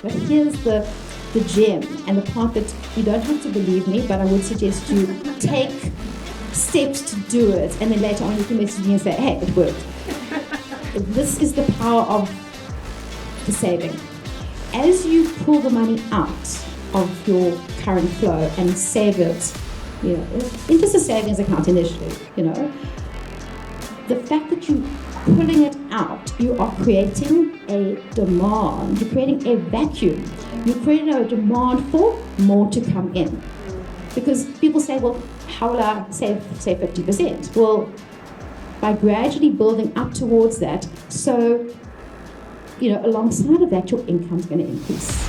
But here's the gem and the part that you don't have to believe me, but I would suggest you take steps to do it, and then later on you can message me and say, hey, it worked. This is the power of the saving. As you pull the money out of your current flow and save it, in just a savings account initially, the fact that you're pulling it out, you are creating a demand, you're creating a vacuum, you're creating a demand for more to come in. Because people say, well, how will I save 50%? Well, by gradually building up towards that, so, alongside of that, your income's going to increase.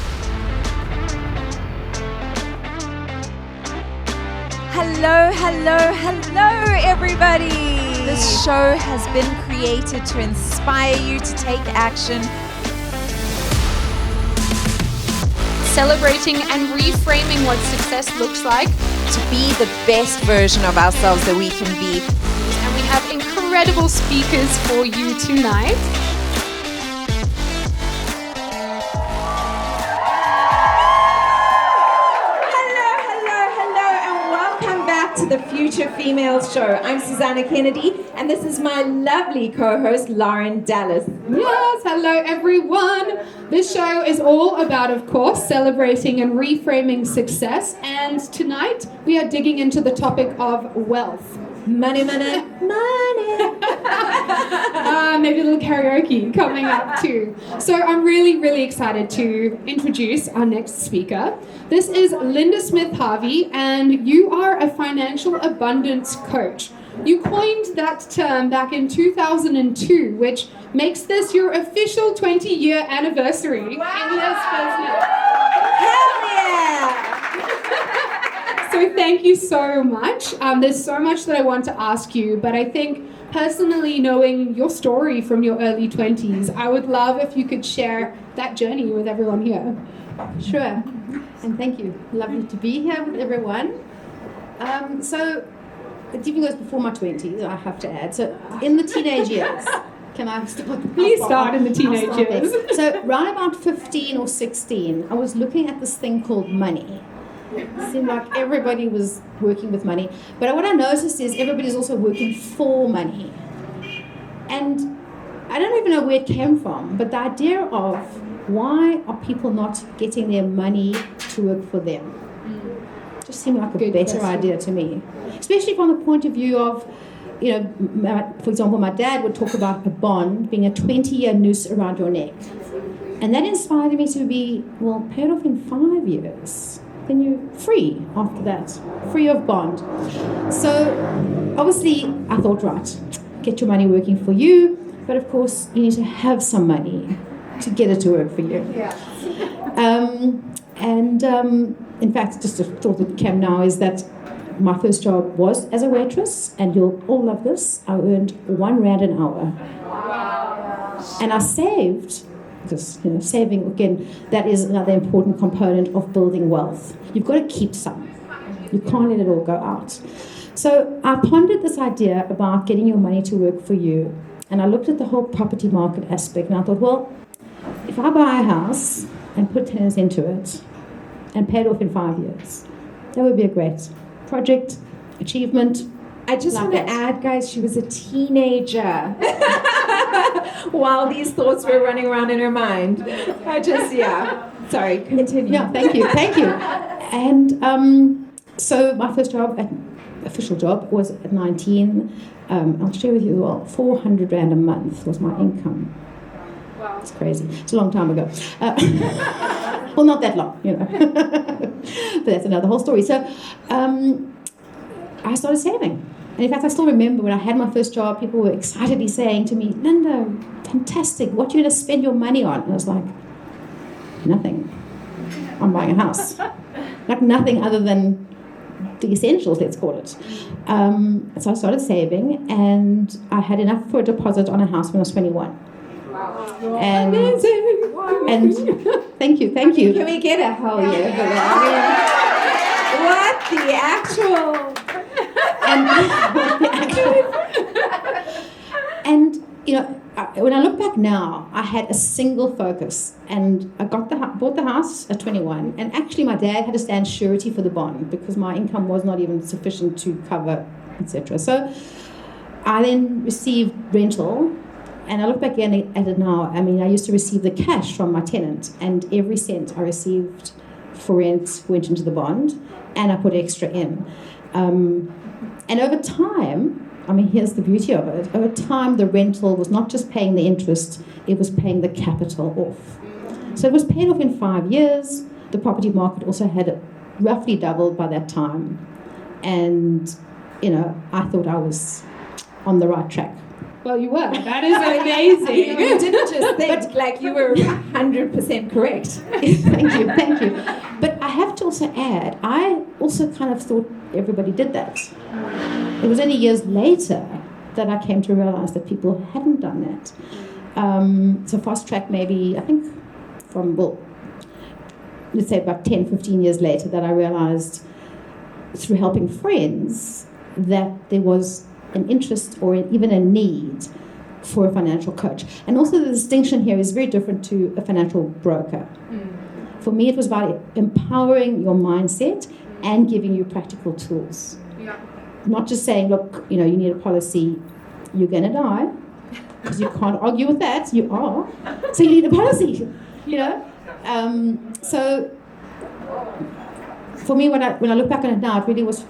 Hello, everybody. This show has been created to inspire you to take action. Celebrating and reframing what success looks like To be the best version of ourselves that we can be. and we have incredible speakers for you tonight. Hello, and welcome back to the Future Females Show. I'm Susana Kennedy, and this is my lovely co-host, Lauren Dallas. Yes, hello everyone. This show is all about, of course, celebrating and reframing success. And tonight we are digging into the topic of wealth. Money. Maybe a little karaoke coming up too. So I'm really excited to introduce our next speaker. This is Linda Smith Harvey, and you are a financial abundance coach. You coined that term back in 2002, which makes this your official 20-year anniversary in this business. Hell yeah! So thank you so much. There's so much that I want to ask you, but I think personally, knowing your story from your early 20s, I would love if you could share that journey with everyone here. Sure, and thank you. Lovely to be here with everyone. So, it even goes before my 20s, I have to add. So, in the teenage years, can I start? Please start in the teenage I'll start years. there. So, around about 15 or 16, I was looking at this thing called money. It seemed like everybody was working with money. But what I noticed is everybody's also working for money. And I don't even know where it came from, but the idea of why are people not getting their money to work for them? Just seemed like a Good better question. idea to me. Especially from the point of view of, for example, my dad would talk about a bond being a 20-year noose around your neck. And that inspired me to be, paid off in 5 years. Then you're free after that, free of bond. So obviously I thought, right, get your money working for you, but of course you need to have some money to get it to work for you. Yeah. In fact, just a thought that came now is that my first job was as a waitress, and you'll all love this, I earned R1 an hour. Wow. And I saved, because saving, again, that is another important component of building wealth. You've got to keep some. You can't let it all go out. So I pondered this idea about getting your money to work for you, and I looked at the whole property market aspect, and I thought, if I buy a house and put tenants into it and pay it off in 5 years, that would be a great project, achievement. I just want to add, guys, she was a teenager while these thoughts were running around in her mind. Sorry, continue. Yeah, thank you. And so my first job, official job, was at 19. I'll share with you as well, R400 a month was my income. Wow. It's crazy. It's a long time ago. Well, not that long, but that's another whole story. So I started saving. And in fact, I still remember when I had my first job, people were excitedly saying to me, Linda, fantastic, what are you going to spend your money on? And I was like, nothing. I'm buying a house. Like nothing other than the essentials, let's call it. So I started saving, and I had enough for a deposit on a house when I was 21. Wow. And, Amazing. Wow. And thank you. Can we get a hell yeah for that? What the actual... And when I look back now, I had a single focus, and I bought the house at 21, and actually my dad had to stand surety for the bond because my income was not even sufficient to cover, etc. So I then received rental, and I look back again at it now. I mean, I used to receive the cash from my tenant, and every cent I received for rent went into the bond, and I put extra in. And over time, I mean, here's the beauty of it. Over time, the rental was not just paying the interest, it was paying the capital off. So it was paid off in 5 years. The property market also had roughly doubled by that time. And, I thought I was on the right track. Well, you were. That is amazing. You didn't just think like you were 100% correct. Thank you. But I have to also add, I also kind of thought everybody did that. It was only years later that I came to realize that people hadn't done that. So fast track maybe, I think let's say about 10, 15 years later that I realized through helping friends that there was an interest or even a need for a financial coach. And also the distinction here is very different to a financial broker. For me, it was about empowering your mindset and giving you practical tools. Yeah. Not just saying, look, you need a policy, you're going to die, because you can't argue with that, you are. So you need a policy, So for me, when I look back on it now, it really was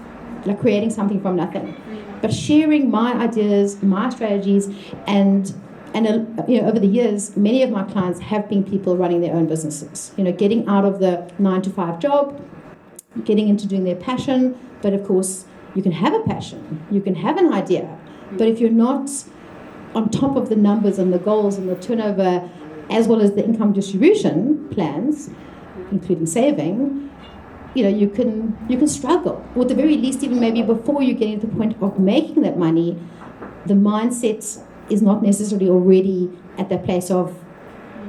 like creating something from nothing. But sharing my ideas, my strategies, and over the years, many of my clients have been people running their own businesses. Getting out of the 9-to-5 job, getting into doing their passion. But of course, you can have a passion, you can have an idea, but if you're not on top of the numbers and the goals and the turnover, as well as the income distribution plans, including saving, you can struggle. Or at the very least, even maybe before you get to the point of making that money, the mindset is not necessarily already at that place of,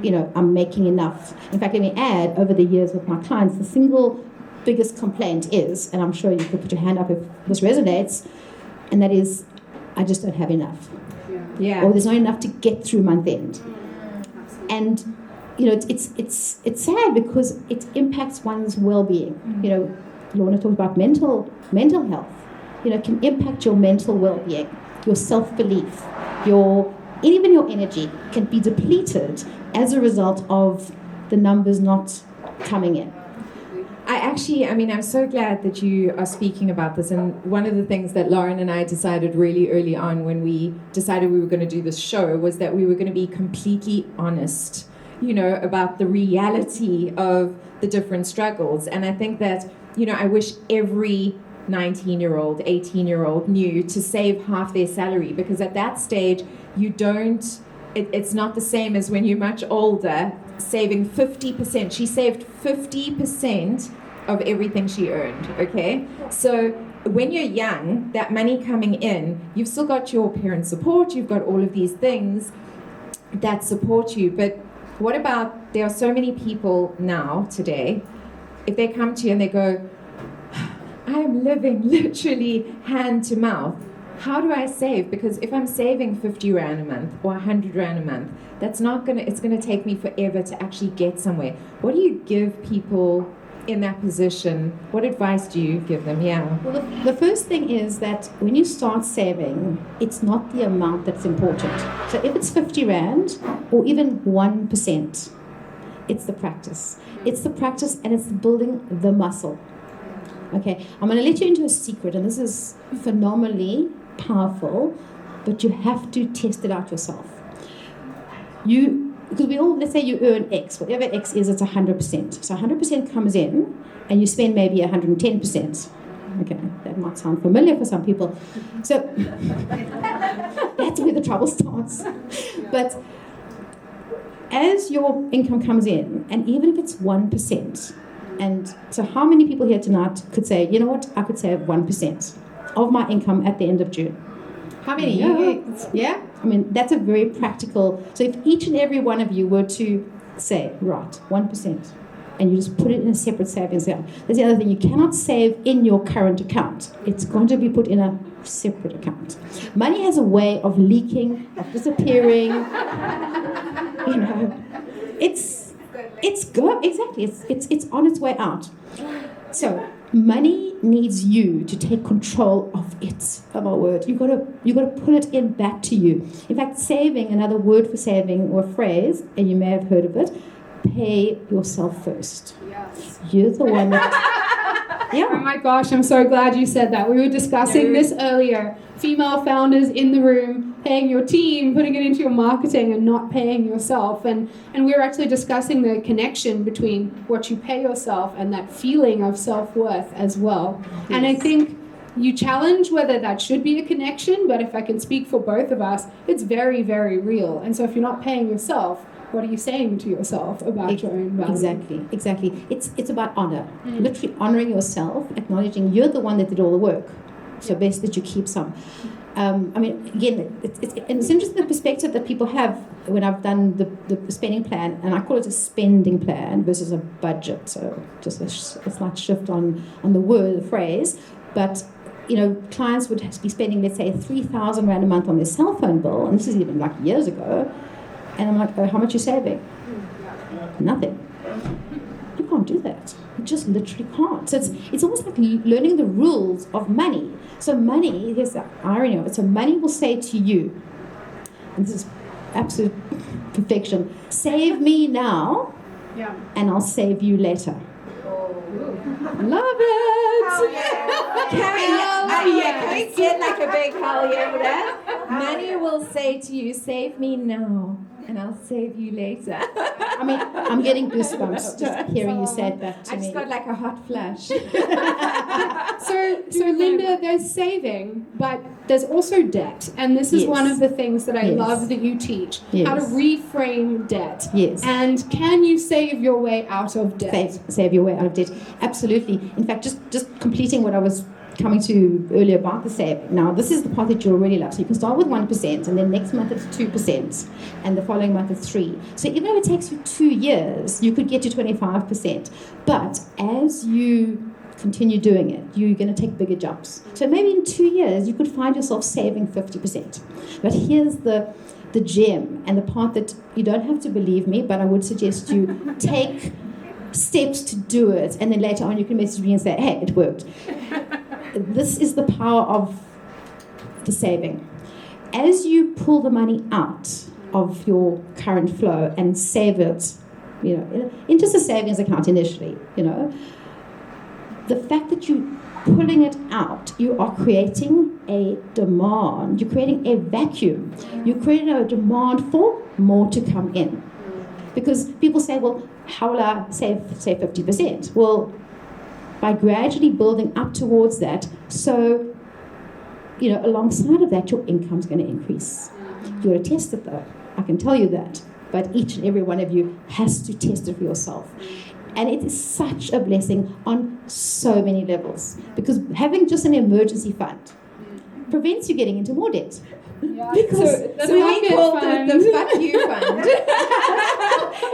I'm making enough. In fact, let me add, over the years with my clients, the single biggest complaint is, and I'm sure you could put your hand up if this resonates, and that is, I just don't have enough. Yeah. Or there's not enough to get through month end. And it's sad because it impacts one's well-being. Lorna talked about mental health. It can impact your mental well-being, your self-belief, even your energy can be depleted as a result of the numbers not coming in. I'm so glad that you are speaking about this. And one of the things that Lauren and I decided really early on when we decided we were going to do this show was that we were going to be completely honest, about the reality of the different struggles. And I think that, I wish every 19-year-old, 18-year-old knew to save half their salary, because at that stage, it's not the same as when you're much older, saving 50%. She saved 50% of everything she earned, okay? So when you're young, that money coming in, you've still got your parents' support, you've got all of these things that support you. But what about, there are so many people now, today, if they come to you and they go, I am living literally hand to mouth. How do I save? Because if I'm saving 50 Rand a month or 100 Rand a month, it's going to take me forever to actually get somewhere. What do you give people in that position? What advice do you give them? Yeah. Well, the first thing is that when you start saving, it's not the amount that's important. So if it's 50 Rand or even 1%, it's the practice. It's the practice and it's building the muscle. Okay, I'm going to let you into a secret, and this is phenomenally powerful, but you have to test it out yourself. Because let's say you earn X, whatever X is, it's 100%. So 100% comes in, and you spend maybe 110%. Okay, that might sound familiar for some people. So that's where the trouble starts. But as your income comes in, and even if it's 1%, and so how many people here tonight could say, you know what, I could save 1% of my income at the end of June? How many? Yeah? I mean, that's a very practical. So if each and every one of you were to say, right, 1%, and you just put it in a separate savings account. That's the other thing. You cannot save in your current account. It's going to be put in a separate account. Money has a way of leaking, of disappearing. It's on its way out. So money needs you to take control of it. Oh my word! You gotta pull it in back to you. In fact, saving, another word for saving or phrase, and you may have heard of it. Pay yourself first. Yes. You're the one that. Oh Yeah. my gosh, I'm so glad you said that. We were discussing this earlier. Female founders in the room, paying your team, putting it into your marketing and not paying yourself. And we were actually discussing the connection between what you pay yourself and that feeling of self-worth as well. Yes. And I think you challenge whether that should be a connection, but if I can speak for both of us, it's very, very real. And so if you're not paying yourself, what are you saying to yourself about your own value? Exactly. It's about honor. Literally honoring yourself, acknowledging you're the one that did all the work. So best that you keep some. Again, it's interesting the perspective that people have when I've done the spending plan, and I call it a spending plan versus a budget. So just a slight shift on the phrase. But clients would be spending, let's say, 3,000 Rand a month on their cell phone bill, and this is even like years ago. And I'm like, oh, how much are you saving? Nothing. You can't do that. You just literally can't. So it's almost like learning the rules of money. So money, here's the irony of it. So money will say to you, and this is absolute perfection, save me now, and I'll save you later. Love it! Can we get like a big hell yeah for that? Money will say to you, save me now, and I'll save you later. I'm getting goosebumps just hearing you say that to me. I just got like a hot flash. So Linda, there's saving, but there's also debt. And this is one of the things that I love that you teach, how to reframe debt. Yes. And can you save your way out of debt? Save your way out of debt. Absolutely. In fact, just completing what I was coming to earlier about the saving. Now, this is the part that you'll really love. So you can start with 1%, and then next month it's 2%, and the following month it's 3%. So even if it takes you 2 years, you could get to 25%. But as you continue doing it, you're going to take bigger jumps. So maybe in 2 years, you could find yourself saving 50%. But here's the gem, and the part that you don't have to believe me, but I would suggest you take steps to do it, and then later on you can message me and say, hey, it worked. This is the power of the saving. As you pull the money out of your current flow and save it, in just a savings account initially, the fact that you're pulling it out, you are creating a demand. You're creating a vacuum. You're creating a demand for more to come in. Because people say, well, how will I save 50%? Well, by gradually building up towards that, so, alongside of that, your income's going to increase. You got to test it, though. I can tell you that. But each and every one of you has to test it for yourself. And it is such a blessing on so many levels. Because having just an emergency fund prevents you getting into more debt. Because we call it the fuck you fund.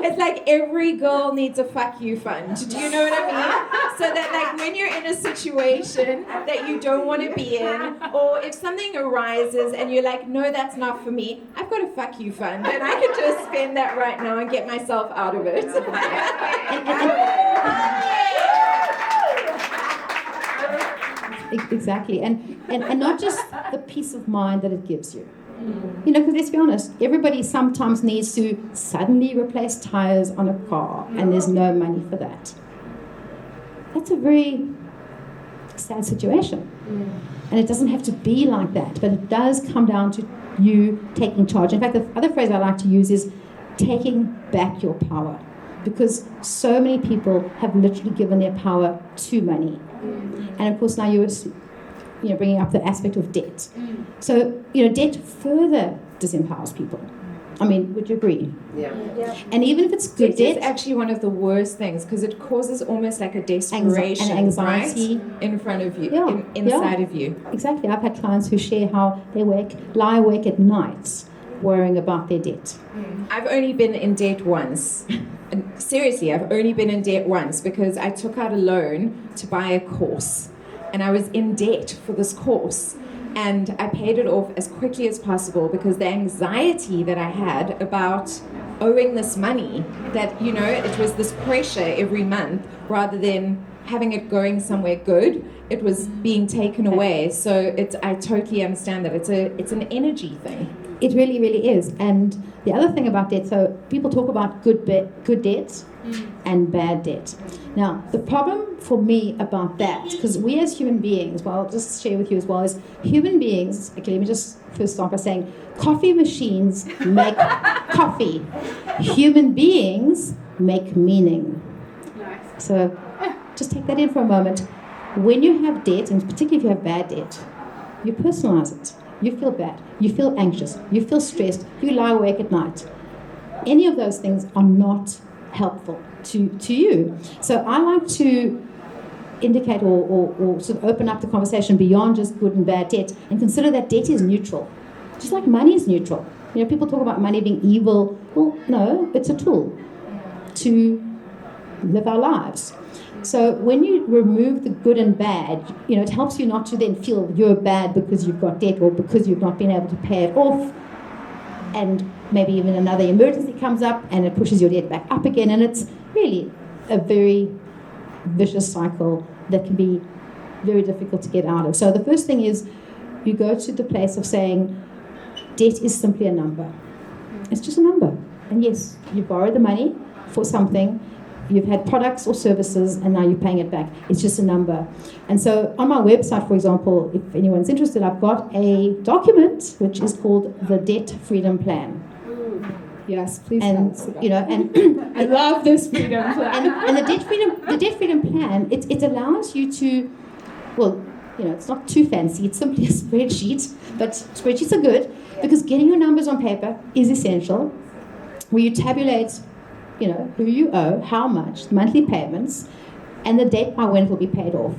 It's like every girl needs a fuck you fund. Do you know what I mean? So that like when you're in a situation that you don't want to be in, or if something arises and you're like, no, that's not for me, I've got a fuck you fund, and I could just spend that right now and get myself out of it. Exactly, and not just the peace of mind that it gives you. Because let's be honest, everybody sometimes needs to suddenly replace tires on a car, and there's no money for that. That's a very sad situation. And it doesn't have to be like that, but it does come down to you taking charge. In fact, the other phrase I like to use is taking back your power, because so many people have literally given their power to money. And of course now you're bringing up the aspect of debt. So, debt further disempowers people. I mean, would you agree? Yeah. And even if it's good debt, it's actually one of the worst things, because it causes almost like a desperation, and anxiety, right? In front of you, inside of you. Exactly. I've had clients who share how they lie awake at night worrying about their debt. I've only been in debt once. Seriously, I've only been in debt once because I took out a loan to buy a course, and I was in debt for this course. And I paid it off as quickly as possible because the anxiety that I had about owing this money, that, you know, it was this pressure every month rather than having it going somewhere good, it was being taken away. So I totally understand that it's an energy thing. It really, really is. And the other thing about debt, so people talk about good debt and bad debt. Now, the problem for me about that, because we as human beings, well, I'll just share with you as well, is human beings, okay, let me just first start by saying, coffee machines make coffee. Human beings make meaning. Nice. So just take that in for a moment. When you have debt, and particularly if you have bad debt, you personalize it. You feel bad. You feel anxious. You feel stressed. You lie awake at night. Any of those things are not helpful to you. So I like to indicate or sort of open up the conversation beyond just good and bad debt and consider that debt is neutral. Just like money is neutral. You know, people talk about money being evil. Well, no, it's a tool to live our lives. So when you remove the good and bad, you know, it helps you not to then feel you're bad because you've got debt or because you've not been able to pay it off. And maybe even another emergency comes up and it pushes your debt back up again. And it's really a very vicious cycle that can be very difficult to get out of. So the first thing is you go to the place of saying debt is simply a number. It's just a number. And yes, you borrowed the money for something. You've had products or services, and now you're paying it back. It's just a number. And so on my website, for example, if anyone's interested, I've got a document which is called the Debt Freedom Plan. Yes, please. And you know, and I love this freedom plan. and the Debt Freedom Plan, it allows you to, well, you know, it's not too fancy. It's simply a spreadsheet, but spreadsheets are good because getting your numbers on paper is essential. Where you tabulate, you know, who you owe, how much, monthly payments, and the date by when it will be paid off.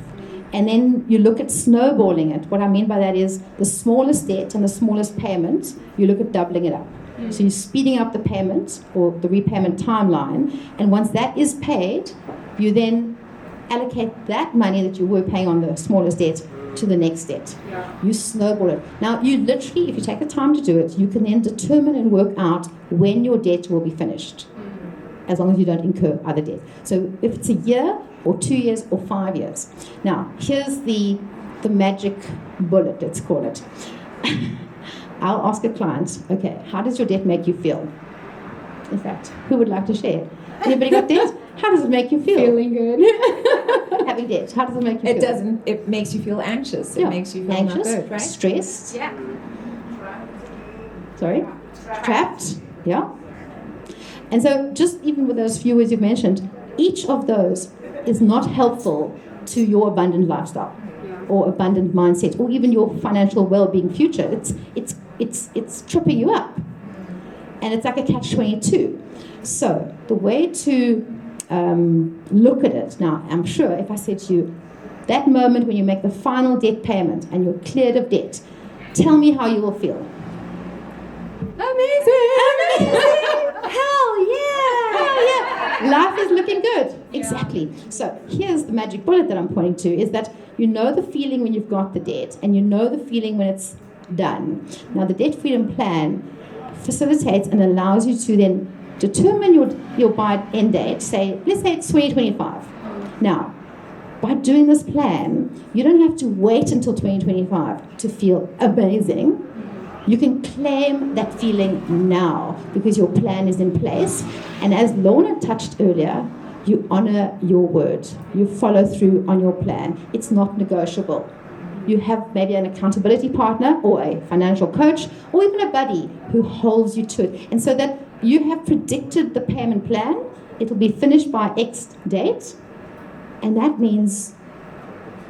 And then you look at snowballing it. What I mean by that is the smallest debt and the smallest payment, you look at doubling it up. So you're speeding up the payment or the repayment timeline. And once that is paid, you then allocate that money that you were paying on the smallest debt to the next debt. You snowball it. Now, you literally, if you take the time to do it, you can then determine and work out when your debt will be finished, as long as you don't incur other debt. So if it's a year or 2 years or 5 years. Now, here's the magic bullet, let's call it. I'll ask a client, okay, how does your debt make you feel? In fact, who would like to share? Anybody got debt? How does it make you feel? Feeling good. Having debt, how does it make you feel? It doesn't. It makes you feel anxious. It makes you feel anxious, not good, right? stressed. Yeah. Sorry? Trapped. Yeah. And so just even with those few words you've mentioned, each of those is not helpful to your abundant lifestyle or abundant mindset or even your financial well-being future. It's tripping you up. And it's like a catch-22. So the way to look at it, now I'm sure if I said to you, that moment when you make the final debt payment and you're cleared of debt, tell me how you will feel. Amazing! Hell yeah! Life is looking good. Exactly. So here's the magic bullet that I'm pointing to, is that you know the feeling when you've got the debt and you know the feeling when it's done. Now the Debt Freedom Plan facilitates and allows you to then determine your buy end date. Let's say it's 2025. Now, by doing this plan, you don't have to wait until 2025 to feel amazing. You can claim that feeling now because your plan is in place. And as Lorna touched earlier, you honor your word. You follow through on your plan. It's not negotiable. You have maybe an accountability partner or a financial coach or even a buddy who holds you to it. And so that you have predicted the payment plan, it will be finished by X date. And that means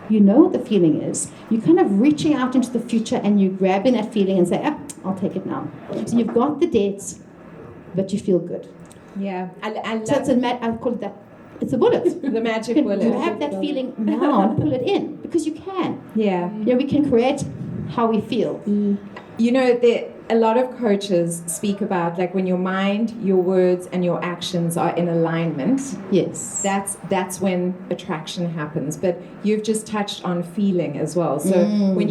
you know what the feeling is. You're kind of reaching out into the future and you're grabbing that feeling and say, I'll take it now. So you've got the debts, but you feel good. Yeah. I love So I call it that. It's a bullet. the magic You bullet. can grab that feeling now and pull it in because you can. Yeah. You know, we can create how we feel. You know, a lot of coaches speak about like when your mind, your words, and your actions are in alignment. Yes. That's when attraction happens. But you've just touched on feeling as well. So when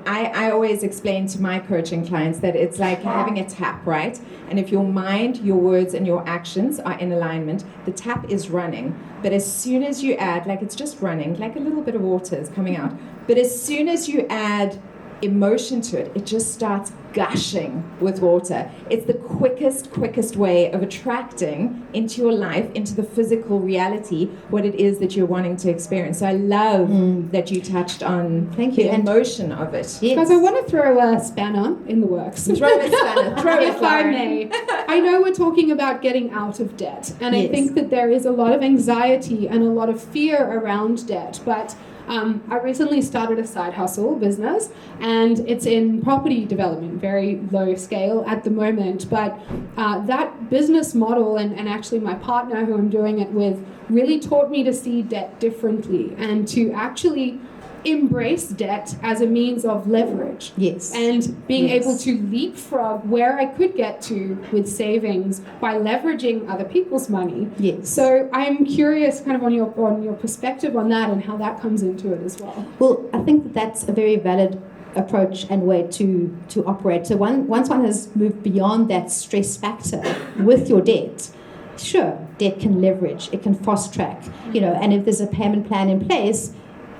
I always explain to my coaching clients that it's like having a tap, right? And if your mind, your words, and your actions are in alignment, the tap is running. But as soon as you add, like it's just running, like a little bit of water is coming out. But as soon as you add emotion to it, it just starts gushing with water. It's the quickest way of attracting into your life, into the physical reality, what it is that you're wanting to experience. So I love that you touched on the emotion of it. Yes. Guys, I want to throw a spanner in the works. Throw a spanner. Throw it, if I may. I know we're talking about getting out of debt, and I think that there is a lot of anxiety and a lot of fear around debt, but I recently started a side hustle business, and it's in property development, very low scale at the moment. But that business model, and actually my partner who I'm doing it with, really taught me to see debt differently and to actually embrace debt as a means of leverage. Yes. And being able to leapfrog where I could get to with savings by leveraging other people's money. Yes. So I'm curious kind of on your perspective on that and how that comes into it as well. Well, I think that's a very valid approach and way to operate. So once one has moved beyond that stress factor with your debt, sure, debt can leverage, it can fast track, and if there's a payment plan in place,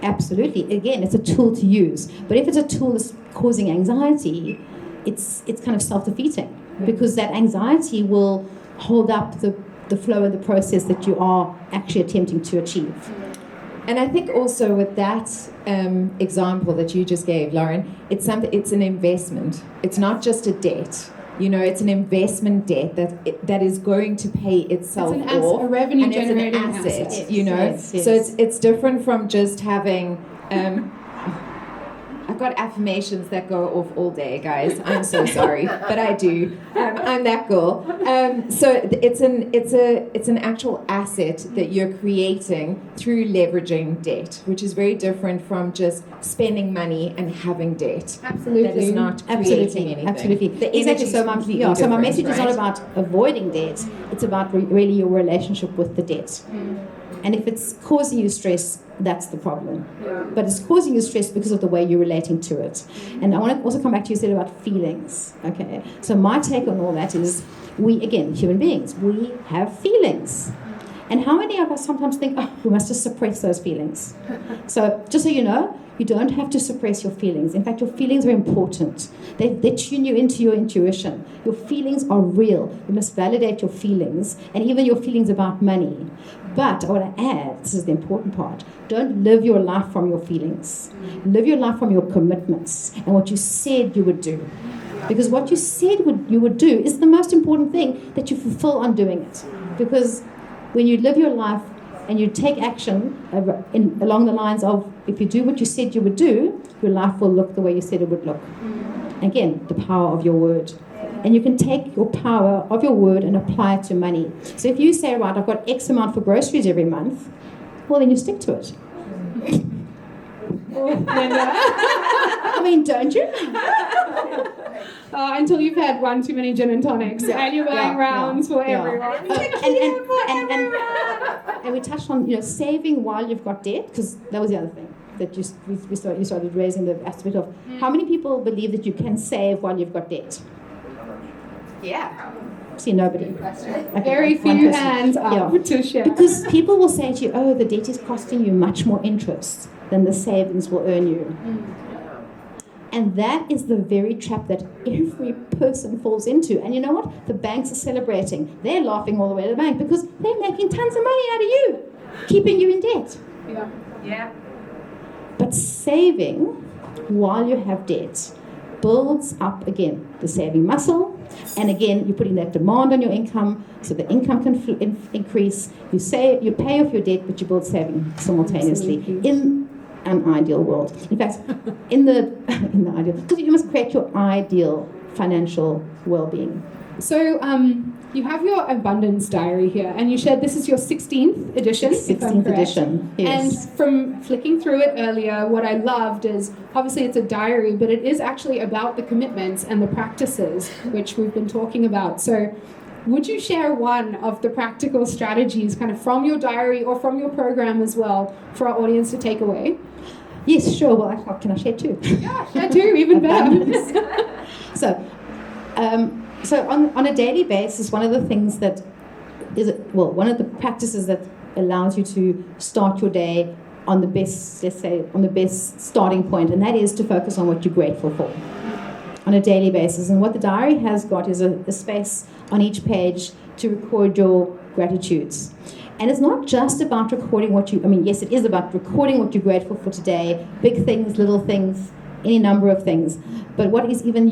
absolutely. Again, it's a tool to use. But if it's a tool that's causing anxiety, it's kind of self-defeating because that anxiety will hold up the flow of the process that you are actually attempting to achieve. And I think also with that example that you just gave, Lauren, it's an investment. It's not just a debt. It's an investment debt that is going to pay itself off. A revenue and generating it's an asset. Yes. So it's different from just having. I've got affirmations that go off all day, guys. I'm so sorry, but I do. I'm that girl. So it's an actual asset that you're creating through leveraging debt, which is very different from just spending money and having debt. Absolutely. That is not creating anything. Absolutely. Exactly. So my message is not about avoiding debt. It's about really your relationship with the debt. And if it's causing you stress, that's the problem. But it's causing you stress because of the way you're relating to it. And I want to also come back to you said about feelings. Okay. So my take on all that is we, again, human beings, we have feelings. And how many of us sometimes think, we must just suppress those feelings? So just so you know, you don't have to suppress your feelings. In fact, your feelings are important. They tune you into your intuition. Your feelings are real. You must validate your feelings, and even your feelings about money. But I want to add, this is the important part, don't live your life from your feelings. Live your life from your commitments and what you said you would do. Because what you said you would do is the most important thing, that you fulfill on doing it. Because when you live your life and you take action along the lines of, if you do what you said you would do, your life will look the way you said it would look. Again, the power of your word. And you can take your power of your word and apply it to money. So if you say, right, I've got X amount for groceries every month, well, then you stick to it. I mean, don't you? Until you've had one too many gin and tonics and you're buying rounds for everyone. And we touched on saving while you've got debt, because that was the other thing that you started raising the aspect of how many people believe that you can save while you've got debt. Yeah. See, nobody. Okay, very few hands up to share. Because people will say to you, the debt is costing you much more interest than the savings will earn you. And that is the very trap that every person falls into. And you know what? The banks are celebrating. They're laughing all the way to the bank because they're making tons of money out of you, keeping you in debt. Yeah. But saving while you have debt builds up, again, the saving muscle. And again, you're putting that demand on your income, so the income can increase. You pay off your debt, but you build saving simultaneously. Absolutely. In an ideal world. In fact, in the ideal, because you must create your ideal financial well-being. So you have your abundance diary here, and you shared this is your 16th edition. if I'm 16th correct. edition, yes. And from flicking through it earlier, what I loved is obviously it's a diary, but it is actually about the commitments and the practices, which we've been talking about. So would you share one of the practical strategies kind of from your diary or from your program as well for our audience to take away? Yes, sure. Well, can I share two? Yeah, share two, even better. So on a daily basis, one of the things that one of the practices that allows you to start your day on the best, let's say, on the best starting point, and that is to focus on what you're grateful for on a daily basis. And what the diary has got is a space on each page to record your gratitudes. And it's not just about recording yes, it is about recording what you're grateful for today, big things, little things, any number of things. But what is even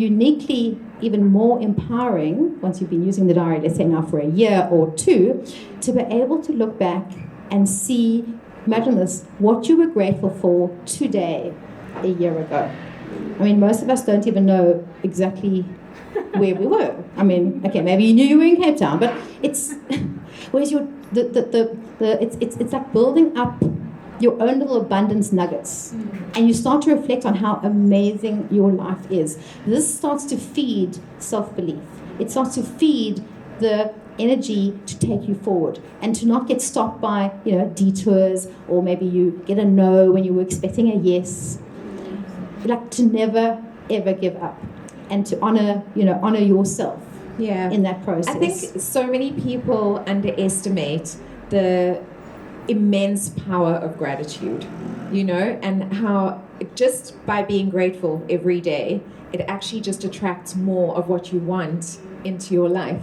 more empowering, once you've been using the diary, let's say now for a year or two, to be able to look back and see, imagine this, what you were grateful for today, a year ago. I mean, most of us don't even know exactly where we were. I mean, okay, maybe you knew you were in Cape Town, but it's where's your it's like building up your own little abundance nuggets, and you start to reflect on how amazing your life is. This starts to feed self-belief. It starts to feed the energy to take you forward and to not get stopped by detours, or maybe you get a no when you were expecting a yes. Like to never ever give up, and to honor yourself in that process. I think so many people underestimate the immense power of gratitude, and how just by being grateful every day, it actually just attracts more of what you want into your life.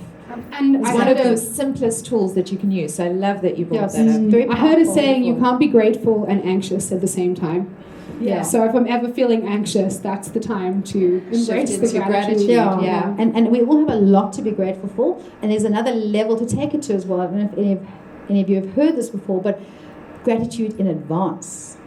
And it's one of those simplest tools that you can use. So I love that you brought that up. I heard a saying, you can't be grateful and anxious at the same time. Yeah. So if I'm ever feeling anxious, that's the time to embrace the gratitude. Yeah. And we all have a lot to be grateful for. And there's another level to take it to as well. I don't know if any of you have heard this before, but gratitude in advance.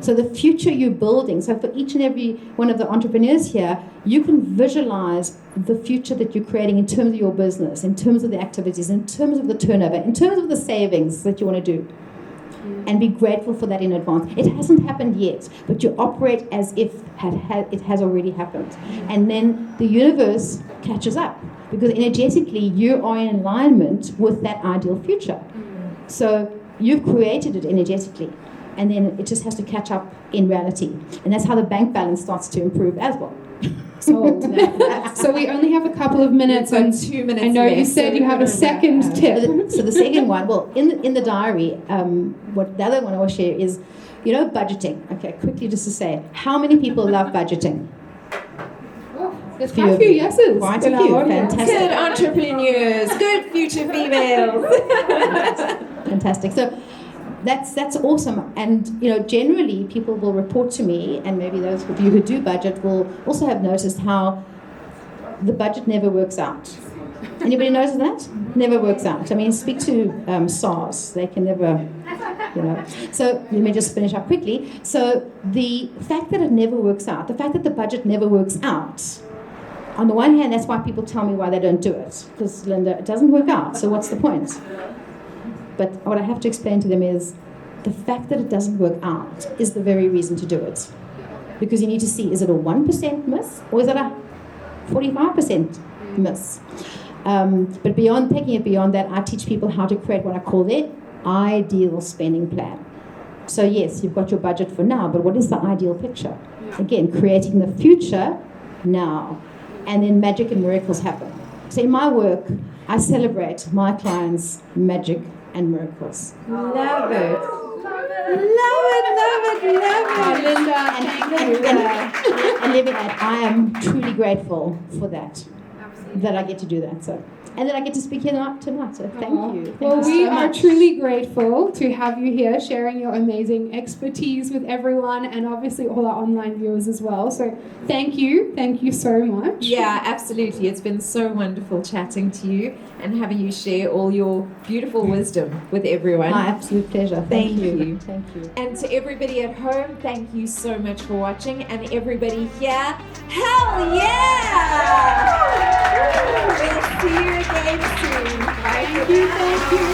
So the future you're building, so for each and every one of the entrepreneurs here, you can visualize the future that you're creating in terms of your business, in terms of the activities, in terms of the turnover, in terms of the savings that you want to do. And be grateful for that in advance. It hasn't happened yet, but you operate as if it has already happened. And then the universe catches up, because energetically you are in alignment with that ideal future. So you've created it energetically, and then it just has to catch up in reality. And that's how the bank balance starts to improve as well. So we only have a couple of minutes, and 2 minutes. I know you said you have a second tip. So the second one, in the diary, what the other one I will share is, budgeting. Okay, quickly just to say, how many people love budgeting? There's quite a few yeses. Quite a few. Fantastic. Good entrepreneurs, good future females. Fantastic. So that's awesome. And generally people will report to me, and maybe those of you who do budget will also have noticed how the budget never works out. Anybody notice that? Never works out. I mean, speak to SARS. They can never, So let me just finish up quickly. So the fact that it never works out, the fact that the budget never works out, on the one hand, that's why people tell me why they don't do it. Because, Linda, it doesn't work out, so what's the point? But what I have to explain to them is the fact that it doesn't work out is the very reason to do it. Because you need to see, is it a 1% miss or is it a 45% miss? But taking it beyond that, I teach people how to create what I call their ideal spending plan. So yes, you've got your budget for now, but what is the ideal picture? Again, creating the future now. And then magic and miracles happen. So in my work, I celebrate my clients' magic and miracles. Love it. Linda, and living that, I am truly grateful for that I get to do that. So, and then I get to speak here tonight. So thank you. Well, we are truly grateful to have you here sharing your amazing expertise with everyone, and obviously all our online viewers as well. So thank you so much. Yeah, absolutely. It's been so wonderful chatting to you and having you share all your beautiful wisdom with everyone. My absolute pleasure. Thank you. Thank you. And to everybody at home, thank you so much for watching. And everybody here, hell yeah! We'll see you again you. Thank you.